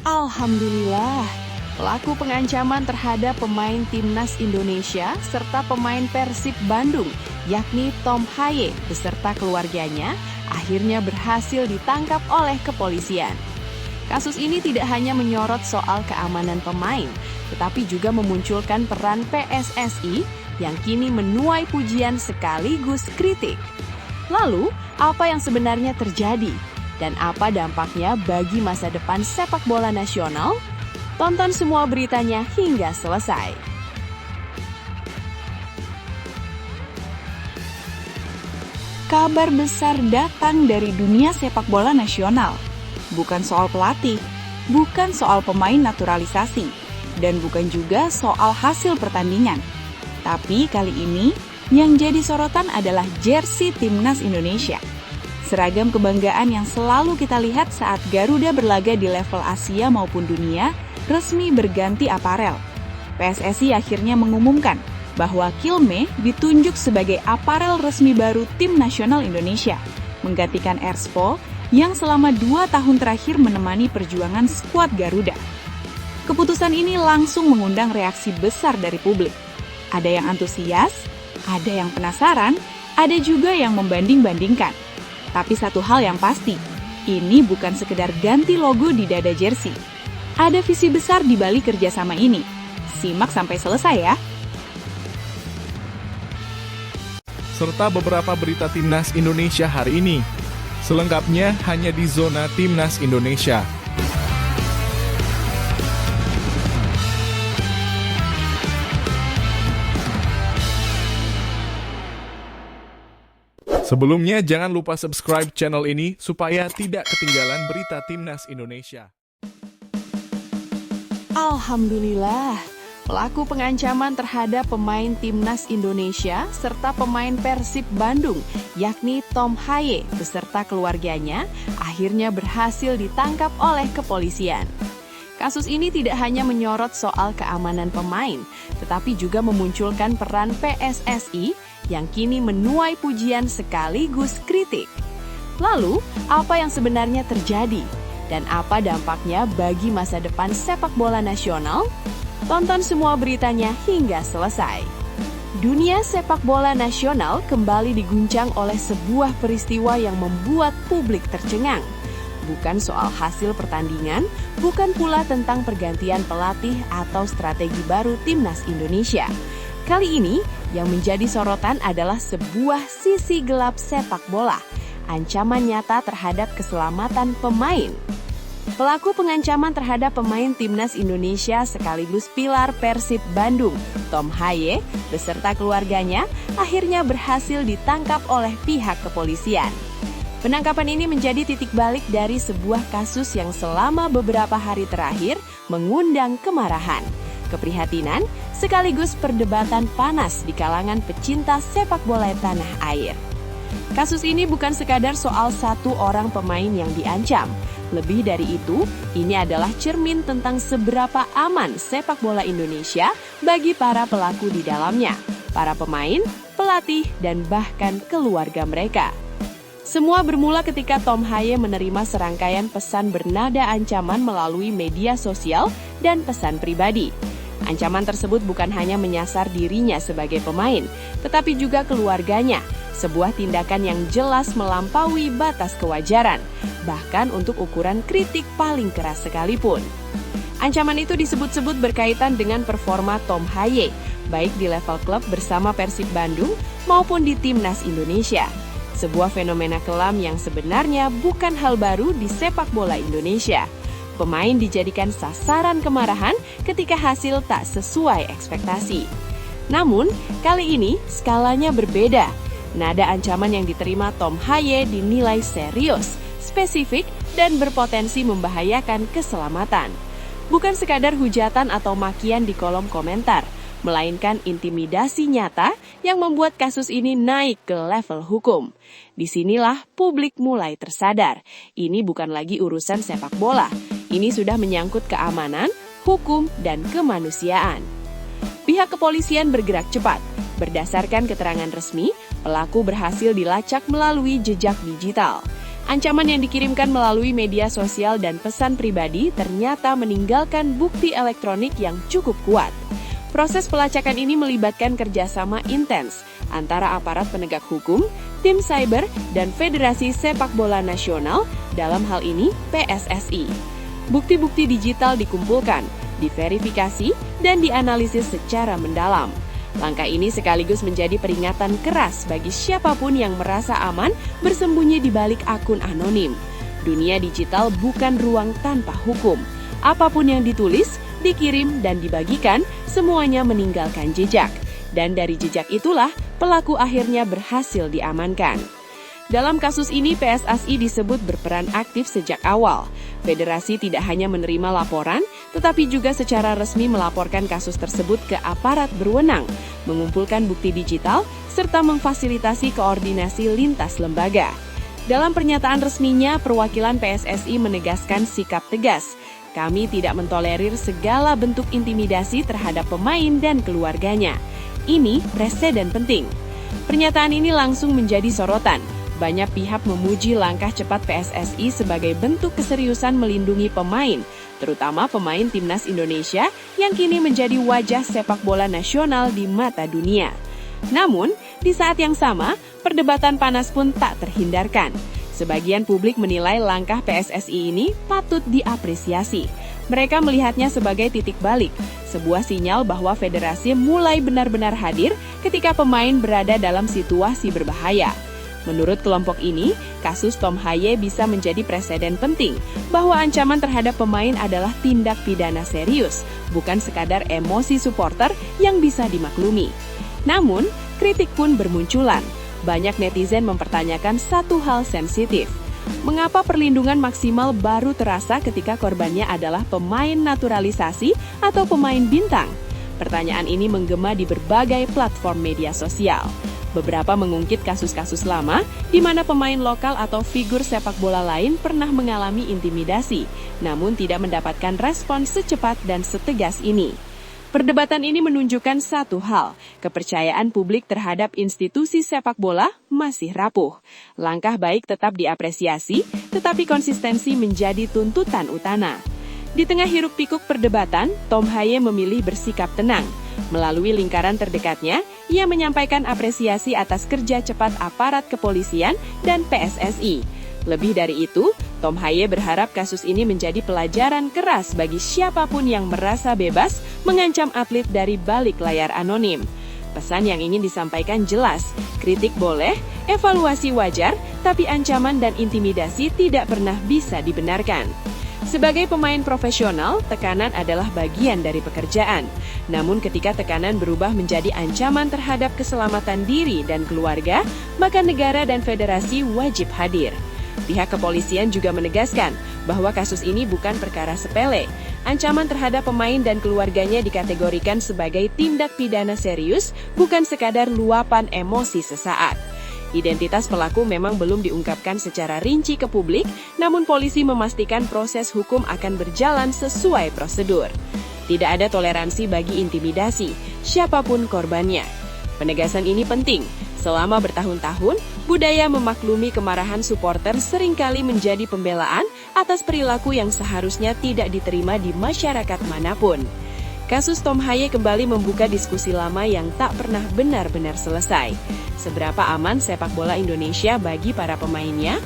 Alhamdulillah, pelaku pengancaman terhadap pemain Timnas Indonesia serta pemain Persib Bandung, yakni Tom Haye beserta keluarganya, akhirnya berhasil ditangkap oleh kepolisian. Kasus ini tidak hanya menyorot soal keamanan pemain, tetapi juga memunculkan peran PSSI yang kini menuai pujian sekaligus kritik. Lalu, apa yang sebenarnya terjadi? Dan apa dampaknya bagi masa depan sepak bola nasional? Tonton semua beritanya hingga selesai. Kabar besar datang dari dunia sepak bola nasional. Bukan soal pelatih, bukan soal pemain naturalisasi, dan bukan juga soal hasil pertandingan. Tapi kali ini, yang jadi sorotan adalah jersey Timnas Indonesia. Seragam kebanggaan yang selalu kita lihat saat Garuda berlaga di level Asia maupun dunia resmi berganti aparel. PSSI akhirnya mengumumkan bahwa Kilme ditunjuk sebagai aparel resmi baru Tim Nasional Indonesia, menggantikan Erspo yang selama 2 tahun terakhir menemani perjuangan skuad Garuda. Keputusan ini langsung mengundang reaksi besar dari publik. Ada yang antusias, ada yang penasaran, ada juga yang membanding-bandingkan. Tapi satu hal yang pasti, ini bukan sekedar ganti logo di dada jersey. Ada visi besar di balik kerjasama ini. Simak sampai selesai ya. Serta beberapa berita Timnas Indonesia hari ini. Selengkapnya hanya di Zona Timnas Indonesia. Sebelumnya, jangan lupa subscribe channel ini supaya tidak ketinggalan berita Timnas Indonesia. Alhamdulillah, pelaku pengancaman terhadap pemain Timnas Indonesia serta pemain Persib Bandung, yakni Tom Haye beserta keluarganya, akhirnya berhasil ditangkap oleh kepolisian. Kasus ini tidak hanya menyorot soal keamanan pemain, tetapi juga memunculkan peran PSSI yang kini menuai pujian sekaligus kritik. Lalu, apa yang sebenarnya terjadi? Dan apa dampaknya bagi masa depan sepak bola nasional? Tonton semua beritanya hingga selesai. Dunia sepak bola nasional kembali diguncang oleh sebuah peristiwa yang membuat publik tercengang. Bukan soal hasil pertandingan, bukan pula tentang pergantian pelatih atau strategi baru Timnas Indonesia. Kali ini, yang menjadi sorotan adalah sebuah sisi gelap sepak bola, ancaman nyata terhadap keselamatan pemain. Pelaku pengancaman terhadap pemain Timnas Indonesia sekaligus pilar Persib Bandung, Tom Haye, beserta keluarganya, akhirnya berhasil ditangkap oleh pihak kepolisian. Penangkapan ini menjadi titik balik dari sebuah kasus yang selama beberapa hari terakhir mengundang kemarahan, keprihatinan, sekaligus perdebatan panas di kalangan pecinta sepak bola tanah air. Kasus ini bukan sekadar soal satu orang pemain yang diancam. Lebih dari itu, ini adalah cermin tentang seberapa aman sepak bola Indonesia bagi para pelaku di dalamnya, para pemain, pelatih, dan bahkan keluarga mereka. Semua bermula ketika Tom Haye menerima serangkaian pesan bernada ancaman melalui media sosial dan pesan pribadi. Ancaman tersebut bukan hanya menyasar dirinya sebagai pemain, tetapi juga keluarganya, sebuah tindakan yang jelas melampaui batas kewajaran, bahkan untuk ukuran kritik paling keras sekalipun. Ancaman itu disebut-sebut berkaitan dengan performa Tom Haye, baik di level klub bersama Persib Bandung maupun di Timnas Indonesia. Sebuah fenomena kelam yang sebenarnya bukan hal baru di sepak bola Indonesia. Pemain dijadikan sasaran kemarahan ketika hasil tak sesuai ekspektasi. Namun, kali ini skalanya berbeda. Nada ancaman yang diterima Tom Haye dinilai serius, spesifik, dan berpotensi membahayakan keselamatan. Bukan sekadar hujatan atau makian di kolom komentar, melainkan intimidasi nyata yang membuat kasus ini naik ke level hukum. Disinilah publik mulai tersadar, ini bukan lagi urusan sepak bola. Ini sudah menyangkut keamanan, hukum, dan kemanusiaan. Pihak kepolisian bergerak cepat. Berdasarkan keterangan resmi, pelaku berhasil dilacak melalui jejak digital. Ancaman yang dikirimkan melalui media sosial dan pesan pribadi ternyata meninggalkan bukti elektronik yang cukup kuat. Proses pelacakan ini melibatkan kerjasama intens antara aparat penegak hukum, tim cyber, dan Federasi Sepak Bola Nasional, dalam hal ini PSSI. Bukti-bukti digital dikumpulkan, diverifikasi, dan dianalisis secara mendalam. Langkah ini sekaligus menjadi peringatan keras bagi siapapun yang merasa aman bersembunyi di balik akun anonim. Dunia digital bukan ruang tanpa hukum. Apapun yang ditulis, dikirim, dan dibagikan, semuanya meninggalkan jejak. Dan dari jejak itulah, pelaku akhirnya berhasil diamankan. Dalam kasus ini, PSSI disebut berperan aktif sejak awal. Federasi tidak hanya menerima laporan, tetapi juga secara resmi melaporkan kasus tersebut ke aparat berwenang, mengumpulkan bukti digital, serta memfasilitasi koordinasi lintas lembaga. Dalam pernyataan resminya, perwakilan PSSI menegaskan sikap tegas. Kami tidak mentolerir segala bentuk intimidasi terhadap pemain dan keluarganya. Ini preseden penting. Pernyataan ini langsung menjadi sorotan. Banyak pihak memuji langkah cepat PSSI sebagai bentuk keseriusan melindungi pemain, terutama pemain timnas Indonesia yang kini menjadi wajah sepak bola nasional di mata dunia. Namun, di saat yang sama, perdebatan panas pun tak terhindarkan. Sebagian publik menilai langkah PSSI ini patut diapresiasi. Mereka melihatnya sebagai titik balik, sebuah sinyal bahwa federasi mulai benar-benar hadir ketika pemain berada dalam situasi berbahaya. Menurut kelompok ini, kasus Tom Haye bisa menjadi preseden penting bahwa ancaman terhadap pemain adalah tindak pidana serius, bukan sekadar emosi supporter yang bisa dimaklumi. Namun, kritik pun bermunculan. Banyak netizen mempertanyakan satu hal sensitif. Mengapa perlindungan maksimal baru terasa ketika korbannya adalah pemain naturalisasi atau pemain bintang? Pertanyaan ini menggema di berbagai platform media sosial. Beberapa mengungkit kasus-kasus lama di mana pemain lokal atau figur sepak bola lain pernah mengalami intimidasi, namun tidak mendapatkan respon secepat dan setegas ini. Perdebatan ini menunjukkan satu hal, kepercayaan publik terhadap institusi sepak bola masih rapuh. Langkah baik tetap diapresiasi, tetapi konsistensi menjadi tuntutan utama. Di tengah hiruk-pikuk perdebatan, Tom Haye memilih bersikap tenang. Melalui lingkaran terdekatnya, ia menyampaikan apresiasi atas kerja cepat aparat kepolisian dan PSSI. Lebih dari itu, Tom Haye berharap kasus ini menjadi pelajaran keras bagi siapapun yang merasa bebas mengancam atlet dari balik layar anonim. Pesan yang ingin disampaikan jelas, kritik boleh, evaluasi wajar, tapi ancaman dan intimidasi tidak pernah bisa dibenarkan. Sebagai pemain profesional, tekanan adalah bagian dari pekerjaan. Namun ketika tekanan berubah menjadi ancaman terhadap keselamatan diri dan keluarga, maka negara dan federasi wajib hadir. Pihak kepolisian juga menegaskan bahwa kasus ini bukan perkara sepele. Ancaman terhadap pemain dan keluarganya dikategorikan sebagai tindak pidana serius, bukan sekadar luapan emosi sesaat. Identitas pelaku memang belum diungkapkan secara rinci ke publik, namun polisi memastikan proses hukum akan berjalan sesuai prosedur. Tidak ada toleransi bagi intimidasi, siapapun korbannya. Penegasan ini penting. Selama bertahun-tahun, budaya memaklumi kemarahan supporter seringkali menjadi pembelaan atas perilaku yang seharusnya tidak diterima di masyarakat manapun. Kasus Tom Haye kembali membuka diskusi lama yang tak pernah benar-benar selesai. Seberapa aman sepak bola Indonesia bagi para pemainnya?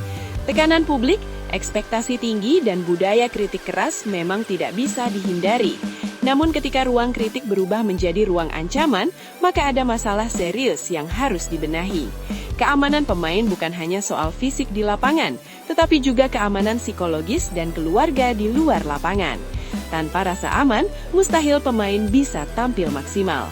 Tekanan publik, ekspektasi tinggi, dan budaya kritik keras memang tidak bisa dihindari. Namun ketika ruang kritik berubah menjadi ruang ancaman, maka ada masalah serius yang harus dibenahi. Keamanan pemain bukan hanya soal fisik di lapangan, tetapi juga keamanan psikologis dan keluarga di luar lapangan. Tanpa rasa aman, mustahil pemain bisa tampil maksimal.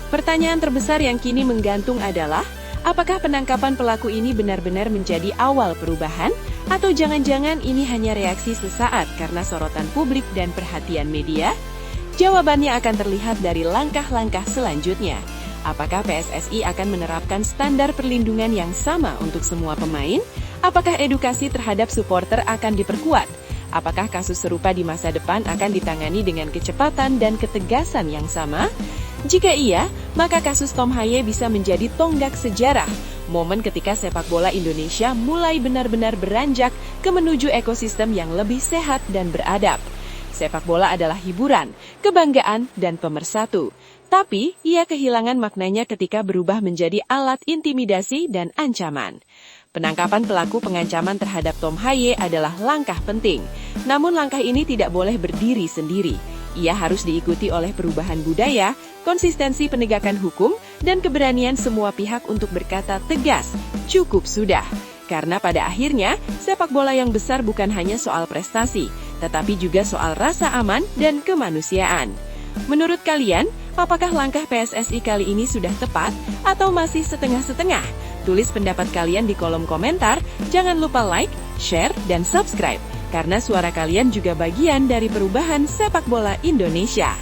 Pertanyaan terbesar yang kini menggantung adalah, apakah penangkapan pelaku ini benar-benar menjadi awal perubahan? Atau jangan-jangan ini hanya reaksi sesaat karena sorotan publik dan perhatian media? Jawabannya akan terlihat dari langkah-langkah selanjutnya. Apakah PSSI akan menerapkan standar perlindungan yang sama untuk semua pemain? Apakah edukasi terhadap supporter akan diperkuat? Apakah kasus serupa di masa depan akan ditangani dengan kecepatan dan ketegasan yang sama? Jika iya, maka kasus Tom Haye bisa menjadi tonggak sejarah, Momen ketika sepak bola Indonesia mulai benar-benar beranjak ke menuju ekosistem yang lebih sehat dan beradab. Sepak bola adalah hiburan, kebanggaan, dan pemersatu. Tapi, ia kehilangan maknanya ketika berubah menjadi alat intimidasi dan ancaman. Penangkapan pelaku pengancaman terhadap Tom Haye adalah langkah penting. Namun langkah ini tidak boleh berdiri sendiri. Ia harus diikuti oleh perubahan budaya, konsistensi penegakan hukum, dan keberanian semua pihak untuk berkata tegas, cukup sudah. Karena pada akhirnya, sepak bola yang besar bukan hanya soal prestasi, tetapi juga soal rasa aman dan kemanusiaan. Menurut kalian, apakah langkah PSSI kali ini sudah tepat atau masih setengah-setengah? Tulis pendapat kalian di kolom komentar, jangan lupa like, share, dan subscribe, karena suara kalian juga bagian dari perubahan sepak bola Indonesia.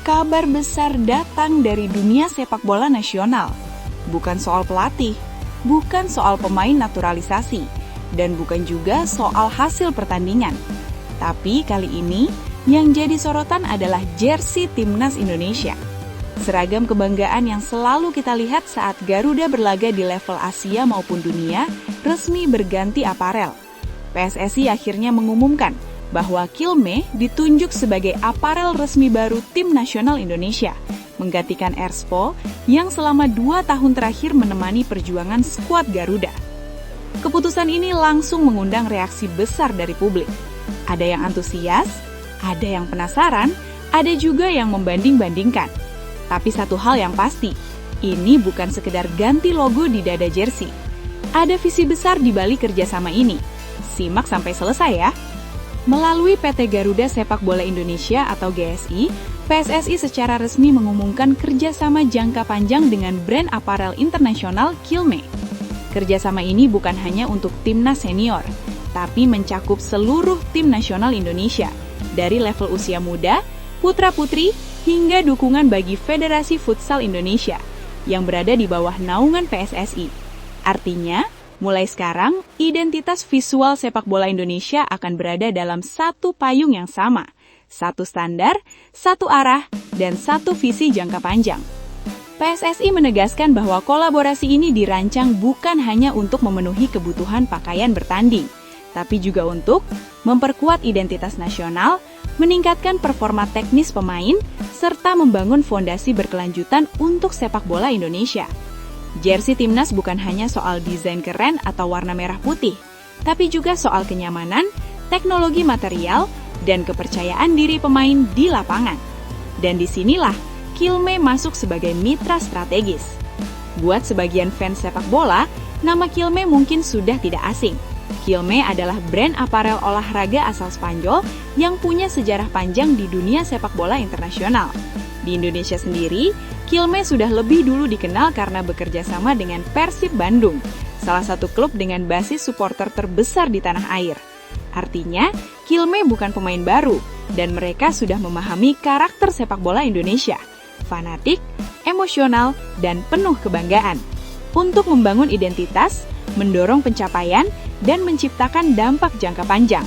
Kabar besar datang dari dunia sepak bola nasional. Bukan soal pelatih, bukan soal pemain naturalisasi, dan bukan juga soal hasil pertandingan. Tapi kali ini, yang jadi sorotan adalah jersey Timnas Indonesia. Seragam kebanggaan yang selalu kita lihat saat Garuda berlaga di level Asia maupun dunia, resmi berganti aparel. PSSI akhirnya mengumumkan bahwa Kilme ditunjuk sebagai aparel resmi baru Tim Nasional Indonesia, menggantikan Erspo yang selama 2 tahun terakhir menemani perjuangan skuad Garuda. Keputusan ini langsung mengundang reaksi besar dari publik. Ada yang antusias, ada yang penasaran, ada juga yang membanding-bandingkan. Tapi satu hal yang pasti, ini bukan sekedar ganti logo di dada jersey. Ada visi besar di balik kerjasama ini. Simak sampai selesai ya. Melalui PT Garuda Sepak Bola Indonesia atau GSI, PSSI secara resmi mengumumkan kerjasama jangka panjang dengan brand aparel internasional Kilme. Kerjasama ini bukan hanya untuk timnas senior, tapi mencakup seluruh tim nasional Indonesia, dari level usia muda, putra-putri, hingga dukungan bagi Federasi Futsal Indonesia, yang berada di bawah naungan PSSI. Artinya, mulai sekarang, identitas visual sepak bola Indonesia akan berada dalam satu payung yang sama, satu standar, satu arah, dan satu visi jangka panjang. PSSI menegaskan bahwa kolaborasi ini dirancang bukan hanya untuk memenuhi kebutuhan pakaian bertanding, tapi juga untuk memperkuat identitas nasional, meningkatkan performa teknis pemain, serta membangun fondasi berkelanjutan untuk sepak bola Indonesia. Jersey Timnas bukan hanya soal desain keren atau warna merah putih, tapi juga soal kenyamanan, teknologi material, dan kepercayaan diri pemain di lapangan. Dan disinilah Kilme masuk sebagai mitra strategis. Buat sebagian fans sepak bola, nama Kilme mungkin sudah tidak asing. Kilme adalah brand aparel olahraga asal Spanyol yang punya sejarah panjang di dunia sepak bola internasional. Di Indonesia sendiri, Kilme sudah lebih dulu dikenal karena bekerja sama dengan Persib Bandung, salah satu klub dengan basis supporter terbesar di tanah air. Artinya, Kilme bukan pemain baru, dan mereka sudah memahami karakter sepak bola Indonesia, fanatik, emosional, dan penuh kebanggaan. Untuk membangun identitas, mendorong pencapaian, dan menciptakan dampak jangka panjang.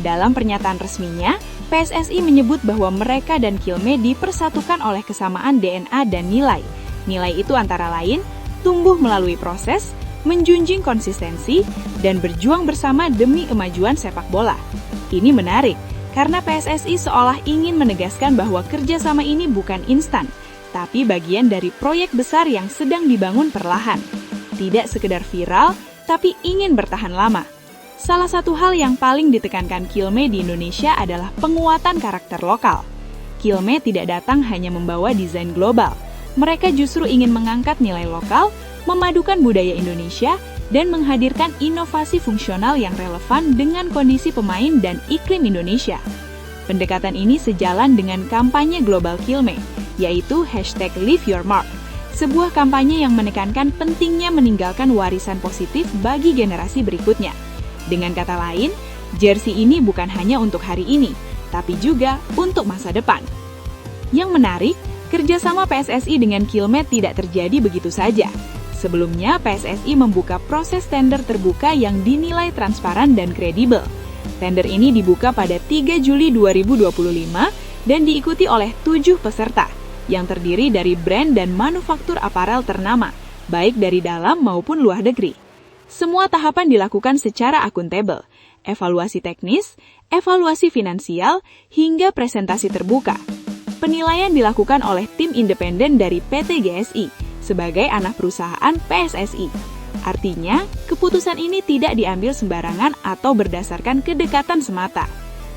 Dalam pernyataan resminya, PSSI menyebut bahwa mereka dan Kilme dipersatukan oleh kesamaan DNA dan nilai. Nilai itu antara lain, tumbuh melalui proses, menjunjung konsistensi, dan berjuang bersama demi kemajuan sepak bola. Ini menarik, karena PSSI seolah ingin menegaskan bahwa kerjasama ini bukan instan, tapi bagian dari proyek besar yang sedang dibangun perlahan. Tidak sekedar viral, tapi ingin bertahan lama. Salah satu hal yang paling ditekankan Kilme di Indonesia adalah penguatan karakter lokal. Kilme tidak datang hanya membawa desain global. Mereka justru ingin mengangkat nilai lokal, memadukan budaya Indonesia, dan menghadirkan inovasi fungsional yang relevan dengan kondisi pemain dan iklim Indonesia. Pendekatan ini sejalan dengan kampanye global Kilme, yaitu #LeaveYourMark, sebuah kampanye yang menekankan pentingnya meninggalkan warisan positif bagi generasi berikutnya. Dengan kata lain, jersey ini bukan hanya untuk hari ini, tapi juga untuk masa depan. Yang menarik, kerjasama PSSI dengan Kilme tidak terjadi begitu saja. Sebelumnya, PSSI membuka proses tender terbuka yang dinilai transparan dan kredibel. Tender ini dibuka pada 3 Juli 2025 dan diikuti oleh 7 peserta, yang terdiri dari brand dan manufaktur aparel ternama, baik dari dalam maupun luar negeri. Semua tahapan dilakukan secara akuntabel, evaluasi teknis, evaluasi finansial, hingga presentasi terbuka. Penilaian dilakukan oleh tim independen dari PT GSI sebagai anak perusahaan PSSI. Artinya, keputusan ini tidak diambil sembarangan atau berdasarkan kedekatan semata.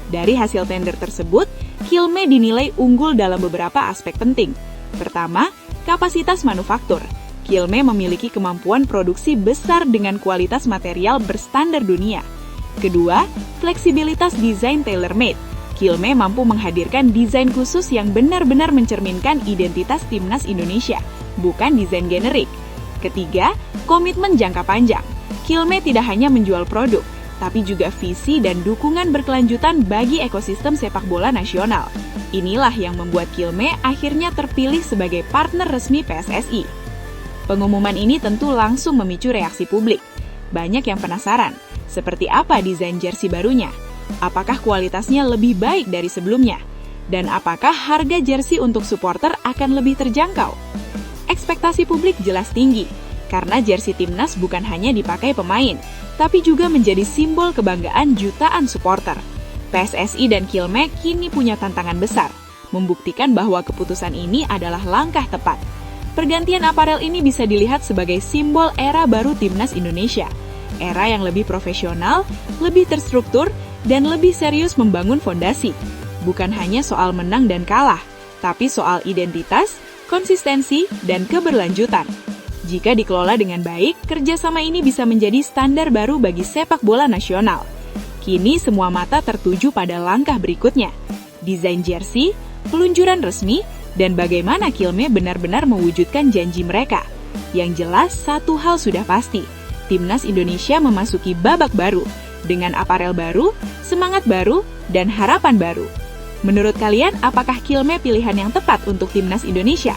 Dari hasil tender tersebut, Kilme dinilai unggul dalam beberapa aspek penting. Pertama, kapasitas manufaktur. Kilme memiliki kemampuan produksi besar dengan kualitas material berstandar dunia. Kedua, fleksibilitas desain tailor-made. Kilme mampu menghadirkan desain khusus yang benar-benar mencerminkan identitas timnas Indonesia, bukan desain generik. Ketiga, komitmen jangka panjang. Kilme tidak hanya menjual produk, tapi juga visi dan dukungan berkelanjutan bagi ekosistem sepak bola nasional. Inilah yang membuat Kilme akhirnya terpilih sebagai partner resmi PSSI. Pengumuman ini tentu langsung memicu reaksi publik. Banyak yang penasaran, seperti apa desain jersey barunya? Apakah kualitasnya lebih baik dari sebelumnya? Dan apakah harga jersey untuk supporter akan lebih terjangkau? Ekspektasi publik jelas tinggi, karena jersey timnas bukan hanya dipakai pemain, tapi juga menjadi simbol kebanggaan jutaan supporter. PSSI dan Kilme kini punya tantangan besar, membuktikan bahwa keputusan ini adalah langkah tepat. Pergantian aparel ini bisa dilihat sebagai simbol era baru timnas Indonesia, era yang lebih profesional, lebih terstruktur, dan lebih serius membangun fondasi. Bukan hanya soal menang dan kalah, tapi soal identitas, konsistensi, dan keberlanjutan. Jika dikelola dengan baik, kerjasama ini bisa menjadi standar baru bagi sepak bola nasional. Kini semua mata tertuju pada langkah berikutnya, desain jersey, peluncuran resmi, dan bagaimana Kilme benar-benar mewujudkan janji mereka. Yang jelas, satu hal sudah pasti, timnas Indonesia memasuki babak baru, dengan aparel baru, semangat baru, dan harapan baru. Menurut kalian, apakah Kilme pilihan yang tepat untuk timnas Indonesia?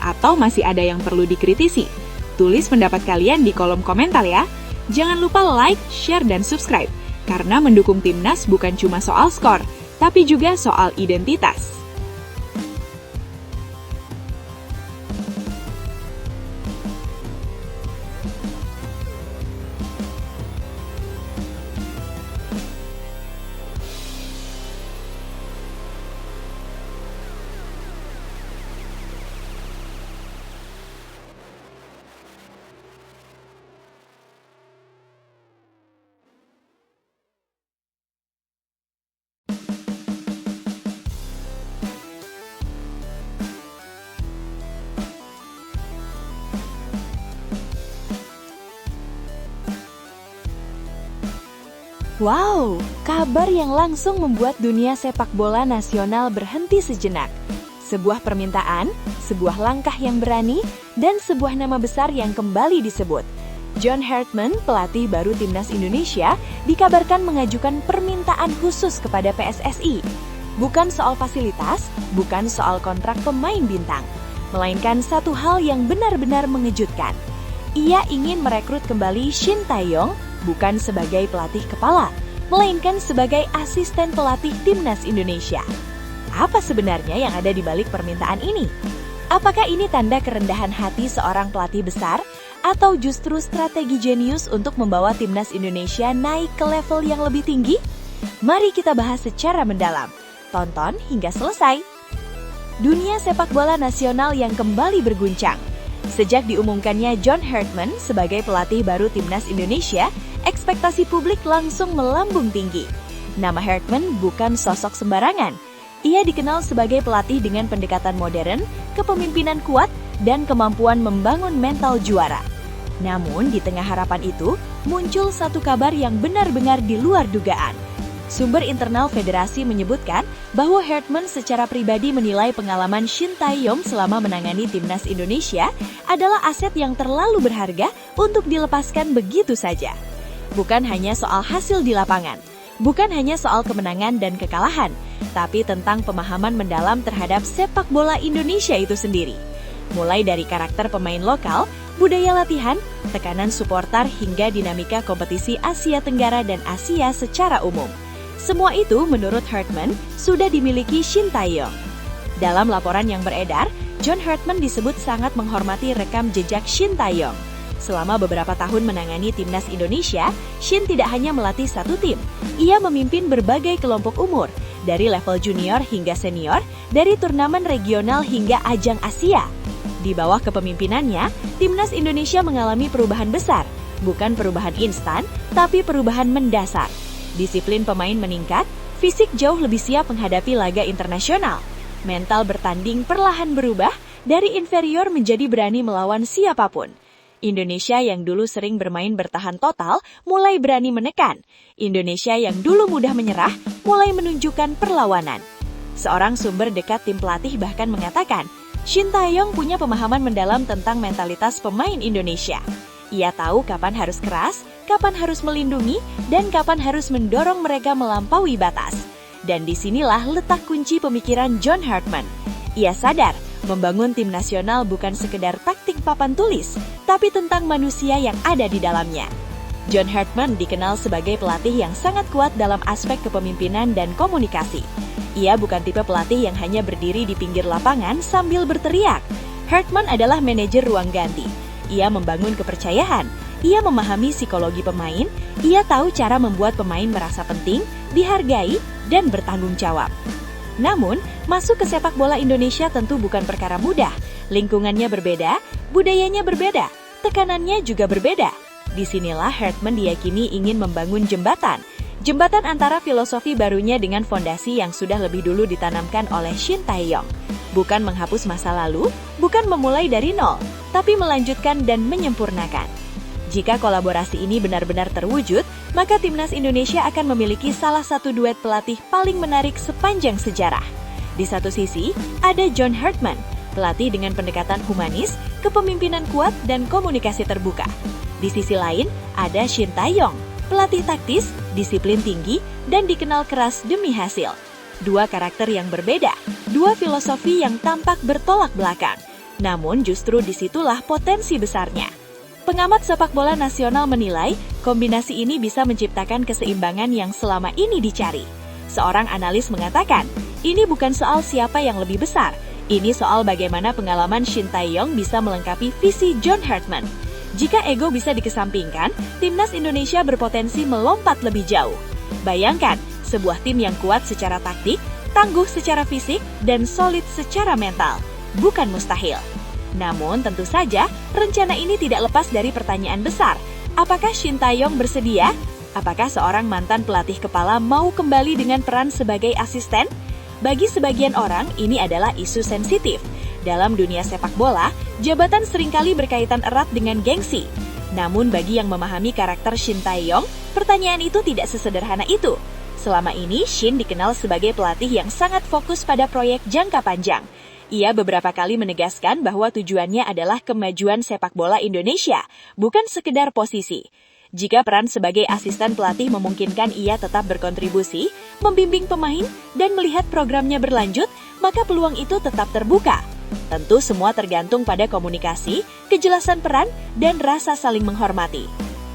Atau masih ada yang perlu dikritisi? Tulis pendapat kalian di kolom komentar ya. Jangan lupa like, share, dan subscribe. Karena mendukung timnas bukan cuma soal skor, tapi juga soal identitas. Wow, kabar yang langsung membuat dunia sepak bola nasional berhenti sejenak. Sebuah permintaan, sebuah langkah yang berani, dan sebuah nama besar yang kembali disebut. John Hartman, pelatih baru timnas Indonesia, dikabarkan mengajukan permintaan khusus kepada PSSI. Bukan soal fasilitas, bukan soal kontrak pemain bintang, melainkan satu hal yang benar-benar mengejutkan. Ia ingin merekrut kembali Shin Tae-yong, bukan sebagai pelatih kepala, melainkan sebagai asisten pelatih timnas Indonesia. Apa sebenarnya yang ada di balik permintaan ini? Apakah ini tanda kerendahan hati seorang pelatih besar, atau justru strategi jenius untuk membawa timnas Indonesia naik ke level yang lebih tinggi? Mari kita bahas secara mendalam. Tonton hingga selesai. Dunia sepak bola nasional yang kembali berguncang. Sejak diumumkannya John Hartman sebagai pelatih baru timnas Indonesia, ekspektasi publik langsung melambung tinggi. Nama Hartman bukan sosok sembarangan. Ia dikenal sebagai pelatih dengan pendekatan modern, kepemimpinan kuat, dan kemampuan membangun mental juara. Namun, di tengah harapan itu, muncul satu kabar yang benar-benar di luar dugaan. Sumber internal federasi menyebutkan bahwa Hartman secara pribadi menilai pengalaman Shin Tae-yong selama menangani timnas Indonesia adalah aset yang terlalu berharga untuk dilepaskan begitu saja. Bukan hanya soal hasil di lapangan, bukan hanya soal kemenangan dan kekalahan, tapi tentang pemahaman mendalam terhadap sepak bola Indonesia itu sendiri. Mulai dari karakter pemain lokal, budaya latihan, tekanan supporter hingga dinamika kompetisi Asia Tenggara dan Asia secara umum. Semua itu menurut Hartman sudah dimiliki Shin Tae-yong. Dalam laporan yang beredar, John Hartman disebut sangat menghormati rekam jejak Shin Tae-yong. Selama beberapa tahun menangani timnas Indonesia, Shin tidak hanya melatih satu tim. Ia memimpin berbagai kelompok umur, dari level junior hingga senior, dari turnamen regional hingga ajang Asia. Di bawah kepemimpinannya, timnas Indonesia mengalami perubahan besar, bukan perubahan instan, tapi perubahan mendasar. Disiplin pemain meningkat, fisik jauh lebih siap menghadapi laga internasional. Mental bertanding perlahan berubah, dari inferior menjadi berani melawan siapapun. Indonesia yang dulu sering bermain bertahan total, mulai berani menekan. Indonesia yang dulu mudah menyerah, mulai menunjukkan perlawanan. Seorang sumber dekat tim pelatih bahkan mengatakan, Shin Tae-yong punya pemahaman mendalam tentang mentalitas pemain Indonesia. Ia tahu kapan harus keras, kapan harus melindungi, dan kapan harus mendorong mereka melampaui batas. Dan disinilah letak kunci pemikiran John Hartman. Ia sadar, membangun tim nasional bukan sekedar taktik papan tulis, tapi tentang manusia yang ada di dalamnya. John Hartman dikenal sebagai pelatih yang sangat kuat dalam aspek kepemimpinan dan komunikasi. Ia bukan tipe pelatih yang hanya berdiri di pinggir lapangan sambil berteriak. Hartman adalah manajer ruang ganti. Ia membangun kepercayaan, ia memahami psikologi pemain, ia tahu cara membuat pemain merasa penting, dihargai, dan bertanggung jawab. Namun, masuk ke sepak bola Indonesia tentu bukan perkara mudah. Lingkungannya berbeda, budayanya berbeda, tekanannya juga berbeda. Disinilah Hartman diyakini ingin membangun jembatan. Jembatan antara filosofi barunya dengan fondasi yang sudah lebih dulu ditanamkan oleh Shin Tae-yong. Bukan menghapus masa lalu, bukan memulai dari nol, tapi melanjutkan dan menyempurnakan. Jika kolaborasi ini benar-benar terwujud, maka timnas Indonesia akan memiliki salah satu duet pelatih paling menarik sepanjang sejarah. Di satu sisi, ada John Hartman, pelatih dengan pendekatan humanis, kepemimpinan kuat, dan komunikasi terbuka. Di sisi lain, ada Shin Tae-yong, pelatih taktis, disiplin tinggi, dan dikenal keras demi hasil. Dua karakter yang berbeda, dua filosofi yang tampak bertolak belakang. Namun justru disitulah potensi besarnya. Pengamat sepak bola nasional menilai, kombinasi ini bisa menciptakan keseimbangan yang selama ini dicari. Seorang analis mengatakan, ini bukan soal siapa yang lebih besar, ini soal bagaimana pengalaman Shin Tae-yong bisa melengkapi visi John Hartman. Jika ego bisa dikesampingkan, timnas Indonesia berpotensi melompat lebih jauh. Bayangkan, sebuah tim yang kuat secara taktik, tangguh secara fisik, dan solid secara mental. Bukan mustahil. Namun tentu saja, rencana ini tidak lepas dari pertanyaan besar. Apakah Shin Tae-yong bersedia? Apakah seorang mantan pelatih kepala mau kembali dengan peran sebagai asisten? Bagi sebagian orang, ini adalah isu sensitif. Dalam dunia sepak bola, jabatan seringkali berkaitan erat dengan gengsi. Namun bagi yang memahami karakter Shin Tae-yong, pertanyaan itu tidak sesederhana itu. Selama ini, Shin dikenal sebagai pelatih yang sangat fokus pada proyek jangka panjang. Ia beberapa kali menegaskan bahwa tujuannya adalah kemajuan sepak bola Indonesia, bukan sekedar posisi. Jika peran sebagai asisten pelatih memungkinkan ia tetap berkontribusi, membimbing pemain, dan melihat programnya berlanjut, maka peluang itu tetap terbuka. Tentu semua tergantung pada komunikasi, kejelasan peran, dan rasa saling menghormati.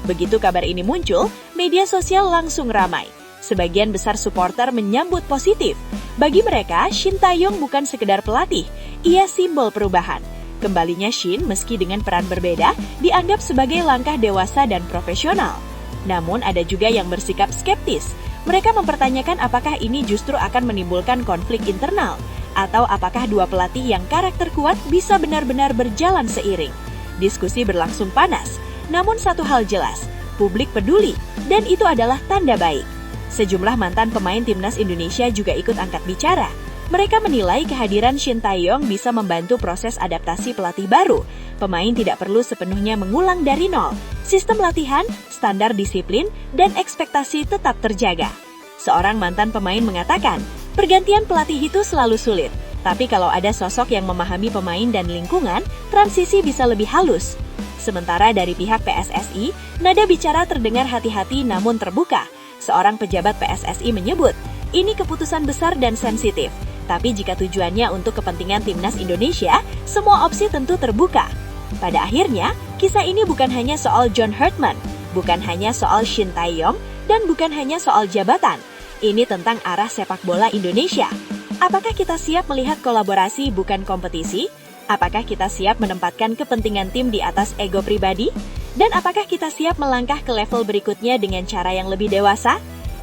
Begitu kabar ini muncul, media sosial langsung ramai. Sebagian besar supporter menyambut positif. Bagi mereka, Shin Tae-yong bukan sekedar pelatih, ia simbol perubahan. Kembalinya Shin, meski dengan peran berbeda, dianggap sebagai langkah dewasa dan profesional. Namun ada juga yang bersikap skeptis. Mereka mempertanyakan apakah ini justru akan menimbulkan konflik internal, atau apakah dua pelatih yang karakter kuat bisa benar-benar berjalan seiring. Diskusi berlangsung panas, namun satu hal jelas, publik peduli, dan itu adalah tanda baik. Sejumlah mantan pemain timnas Indonesia juga ikut angkat bicara. Mereka menilai kehadiran Shin Tae-yong bisa membantu proses adaptasi pelatih baru. Pemain tidak perlu sepenuhnya mengulang dari nol. Sistem latihan, standar disiplin, dan ekspektasi tetap terjaga. Seorang mantan pemain mengatakan, pergantian pelatih itu selalu sulit. Tapi kalau ada sosok yang memahami pemain dan lingkungan, transisi bisa lebih halus. Sementara dari pihak PSSI, nada bicara terdengar hati-hati namun terbuka. Seorang pejabat PSSI menyebut, ini keputusan besar dan sensitif. Tapi jika tujuannya untuk kepentingan timnas Indonesia, semua opsi tentu terbuka. Pada akhirnya, kisah ini bukan hanya soal John Herdman, bukan hanya soal Shin Tae-yong, dan bukan hanya soal jabatan. Ini tentang arah sepak bola Indonesia. Apakah kita siap melihat kolaborasi bukan kompetisi? Apakah kita siap menempatkan kepentingan tim di atas ego pribadi? Dan apakah kita siap melangkah ke level berikutnya dengan cara yang lebih dewasa?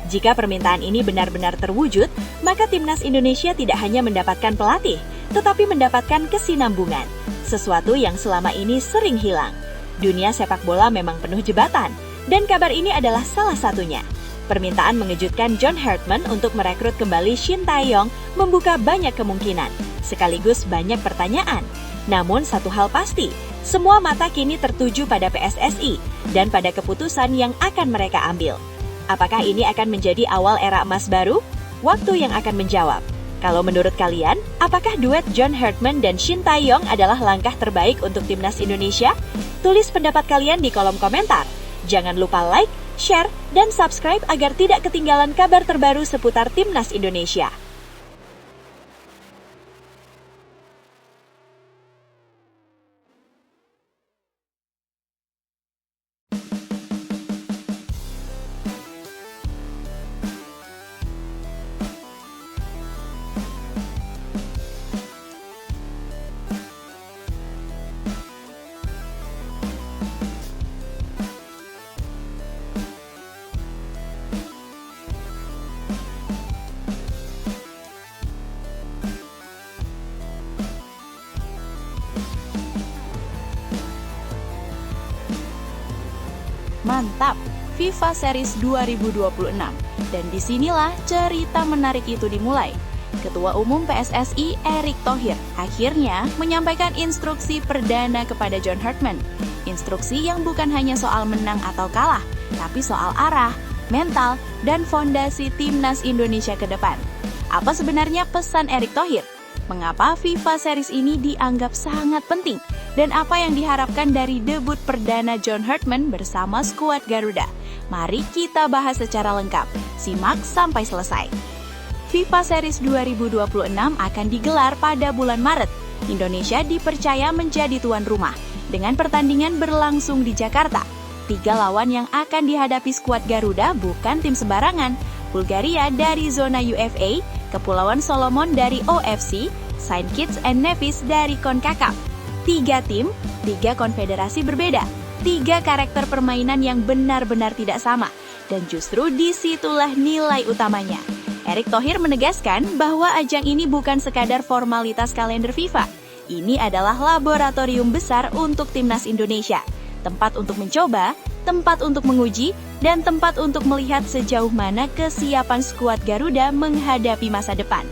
Jika permintaan ini benar-benar terwujud, maka timnas Indonesia tidak hanya mendapatkan pelatih, tetapi mendapatkan kesinambungan, sesuatu yang selama ini sering hilang. Dunia sepak bola memang penuh jembatan, dan kabar ini adalah salah satunya. Permintaan mengejutkan John Herdman untuk merekrut kembali Shin Tae-yong membuka banyak kemungkinan, sekaligus banyak pertanyaan. Namun satu hal pasti, semua mata kini tertuju pada PSSI dan pada keputusan yang akan mereka ambil. Apakah ini akan menjadi awal era emas baru? Waktu yang akan menjawab. Kalau menurut kalian, apakah duet John Herdman dan Shin Tae-yong adalah langkah terbaik untuk timnas Indonesia? Tulis pendapat kalian di kolom komentar. Jangan lupa like, share, dan subscribe agar tidak ketinggalan kabar terbaru seputar timnas Indonesia. Mantap, FIFA Series 2026. Dan disinilah cerita menarik itu dimulai. Ketua Umum PSSI Erick Thohir akhirnya menyampaikan instruksi perdana kepada John Herdman. Instruksi yang bukan hanya soal menang atau kalah, tapi soal arah, mental, dan fondasi timnas Indonesia ke depan. Apa sebenarnya pesan Erick Thohir? Mengapa FIFA Series ini dianggap sangat penting? Dan apa yang diharapkan dari debut perdana John Herdman bersama skuad Garuda? Mari kita bahas secara lengkap. Simak sampai selesai. FIFA Series 2026 akan digelar pada bulan Maret. Indonesia dipercaya menjadi tuan rumah, dengan pertandingan berlangsung di Jakarta. 3 lawan yang akan dihadapi skuad Garuda bukan tim sembarangan. Bulgaria dari zona UFA, Kepulauan Solomon dari OFC, Saint Kitts and Nevis dari CONCACAF. 3 tim, 3 konfederasi berbeda, 3 karakter permainan yang benar-benar tidak sama, dan justru disitulah nilai utamanya. Erick Thohir menegaskan bahwa ajang ini bukan sekadar formalitas kalender FIFA. Ini adalah laboratorium besar untuk timnas Indonesia. Tempat untuk mencoba, tempat untuk menguji, dan tempat untuk melihat sejauh mana kesiapan skuad Garuda menghadapi masa depan.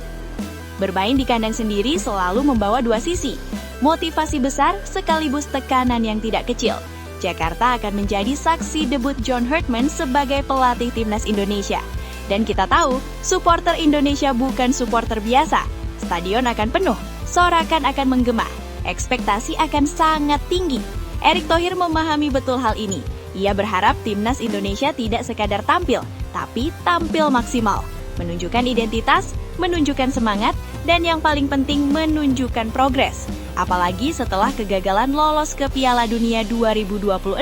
Bermain di kandang sendiri selalu membawa 2 sisi. Motivasi besar sekaligus tekanan yang tidak kecil. Jakarta akan menjadi saksi debut John Herdman sebagai pelatih timnas Indonesia. Dan kita tahu, supporter Indonesia bukan supporter biasa. Stadion akan penuh, sorakan akan menggema, ekspektasi akan sangat tinggi. Erick Thohir memahami betul hal ini. Ia berharap timnas Indonesia tidak sekadar tampil, tapi tampil maksimal. Menunjukkan identitas, menunjukkan semangat, dan yang paling penting menunjukkan progres. Apalagi setelah kegagalan lolos ke Piala Dunia 2026,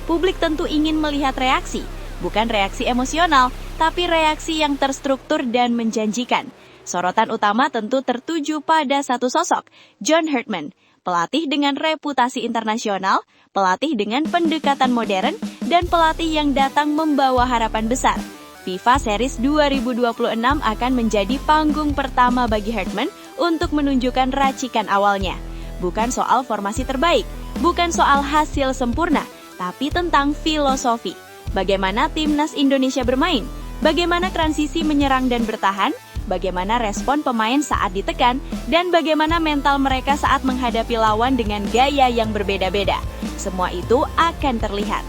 publik tentu ingin melihat reaksi. Bukan reaksi emosional, tapi reaksi yang terstruktur dan menjanjikan. Sorotan utama tentu tertuju pada satu sosok, John Herdman. Pelatih dengan reputasi internasional, pelatih dengan pendekatan modern, dan pelatih yang datang membawa harapan besar. FIFA Series 2026 akan menjadi panggung pertama bagi Herdman untuk menunjukkan racikan awalnya. Bukan soal formasi terbaik, bukan soal hasil sempurna, tapi tentang filosofi. Bagaimana timnas Indonesia bermain, bagaimana transisi menyerang dan bertahan, bagaimana respon pemain saat ditekan, dan bagaimana mental mereka saat menghadapi lawan dengan gaya yang berbeda-beda. Semua itu akan terlihat.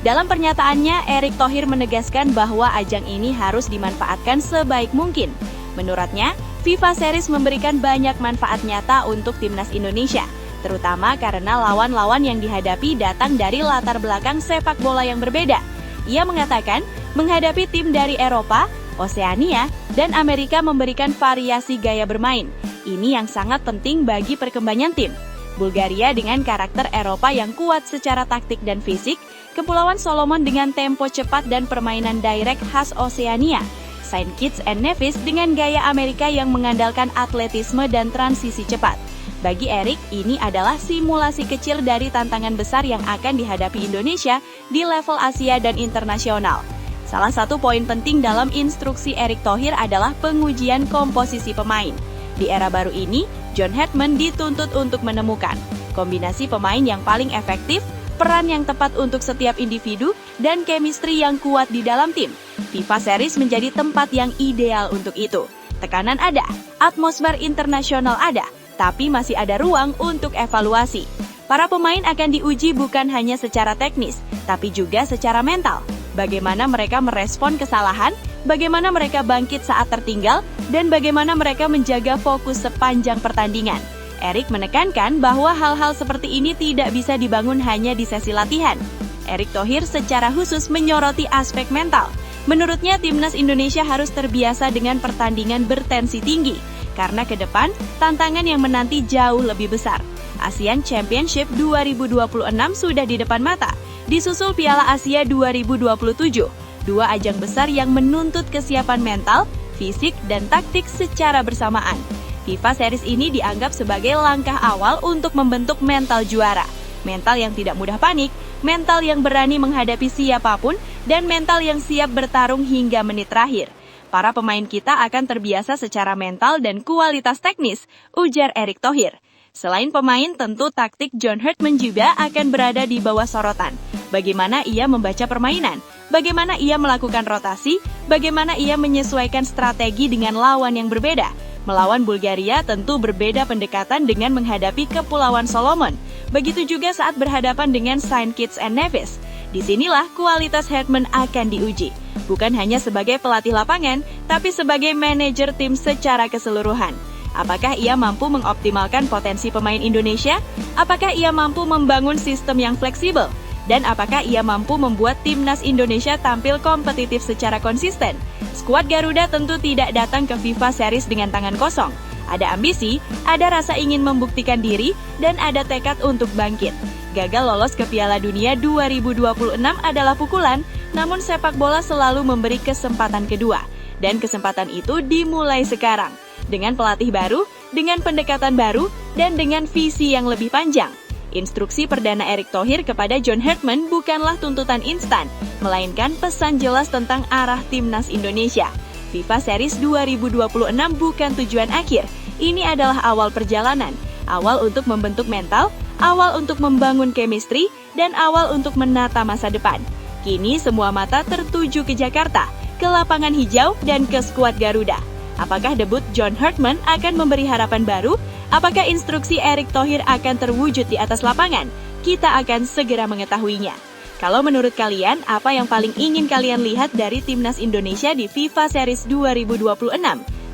Dalam pernyataannya, Erick Thohir menegaskan bahwa ajang ini harus dimanfaatkan sebaik mungkin. Menurutnya, FIFA Series memberikan banyak manfaat nyata untuk timnas Indonesia, terutama karena lawan-lawan yang dihadapi datang dari latar belakang sepak bola yang berbeda. Ia mengatakan, menghadapi tim dari Eropa, Oseania, dan Amerika memberikan variasi gaya bermain. Ini yang sangat penting bagi perkembangan tim. Bulgaria dengan karakter Eropa yang kuat secara taktik dan fisik, Kepulauan Solomon dengan tempo cepat dan permainan direct khas Oseania, Saint Kitts and Nevis dengan gaya Amerika yang mengandalkan atletisme dan transisi cepat. Bagi Erick, ini adalah simulasi kecil dari tantangan besar yang akan dihadapi Indonesia di level Asia dan internasional. Salah satu poin penting dalam instruksi Erick Thohir adalah pengujian komposisi pemain. Di era baru ini, John Hedman dituntut untuk menemukan kombinasi pemain yang paling efektif, peran yang tepat untuk setiap individu, dan chemistry yang kuat di dalam tim. FIFA Series menjadi tempat yang ideal untuk itu. Tekanan ada, atmosfer internasional ada, tapi masih ada ruang untuk evaluasi. Para pemain akan diuji bukan hanya secara teknis, tapi juga secara mental. Bagaimana mereka merespon kesalahan, bagaimana mereka bangkit saat tertinggal, dan bagaimana mereka menjaga fokus sepanjang pertandingan. Erick menekankan bahwa hal-hal seperti ini tidak bisa dibangun hanya di sesi latihan. Erick Thohir secara khusus menyoroti aspek mental. Menurutnya, timnas Indonesia harus terbiasa dengan pertandingan bertensi tinggi, karena ke depan tantangan yang menanti jauh lebih besar. ASEAN Championship 2026 sudah di depan mata, disusul Piala Asia 2027, dua ajang besar yang menuntut kesiapan mental, fisik, dan taktik secara bersamaan. FIFA Series ini dianggap sebagai langkah awal untuk membentuk mental juara. Mental yang tidak mudah panik, mental yang berani menghadapi siapapun, dan mental yang siap bertarung hingga menit terakhir. Para pemain kita akan terbiasa secara mental dan kualitas teknis, ujar Erick Thohir. Selain pemain, tentu taktik John Hedman juga akan berada di bawah sorotan. Bagaimana ia membaca permainan, bagaimana ia melakukan rotasi, bagaimana ia menyesuaikan strategi dengan lawan yang berbeda. Melawan Bulgaria tentu berbeda pendekatan dengan menghadapi Kepulauan Solomon. Begitu juga saat berhadapan dengan Saint Kitts and Nevis. Disinilah kualitas Hedman akan diuji. Bukan hanya sebagai pelatih lapangan, tapi sebagai manajer tim secara keseluruhan. Apakah ia mampu mengoptimalkan potensi pemain Indonesia? Apakah ia mampu membangun sistem yang fleksibel? Dan apakah ia mampu membuat timnas Indonesia tampil kompetitif secara konsisten? Skuad Garuda tentu tidak datang ke FIFA Series dengan tangan kosong. Ada ambisi, ada rasa ingin membuktikan diri, dan ada tekad untuk bangkit. Gagal lolos ke Piala Dunia 2026 adalah pukulan, namun sepak bola selalu memberi kesempatan kedua. Dan kesempatan itu dimulai sekarang. Dengan pelatih baru, dengan pendekatan baru, dan dengan visi yang lebih panjang. Instruksi perdana Erick Thohir kepada John Hedman bukanlah tuntutan instan, melainkan pesan jelas tentang arah timnas Indonesia. FIFA Series 2026 bukan tujuan akhir, ini adalah awal perjalanan, awal untuk membentuk mental, awal untuk membangun chemistry, dan awal untuk menata masa depan. Kini semua mata tertuju ke Jakarta, ke lapangan hijau, dan ke skuad Garuda. Apakah debut John Hedman akan memberi harapan baru? Apakah instruksi Erick Thohir akan terwujud di atas lapangan? Kita akan segera mengetahuinya. Kalau menurut kalian, apa yang paling ingin kalian lihat dari timnas Indonesia di FIFA Series 2026?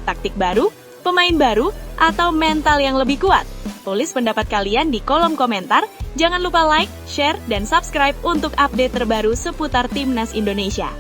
Taktik baru, pemain baru, atau mental yang lebih kuat? Tulis pendapat kalian di kolom komentar. Jangan lupa like, share, dan subscribe untuk update terbaru seputar timnas Indonesia.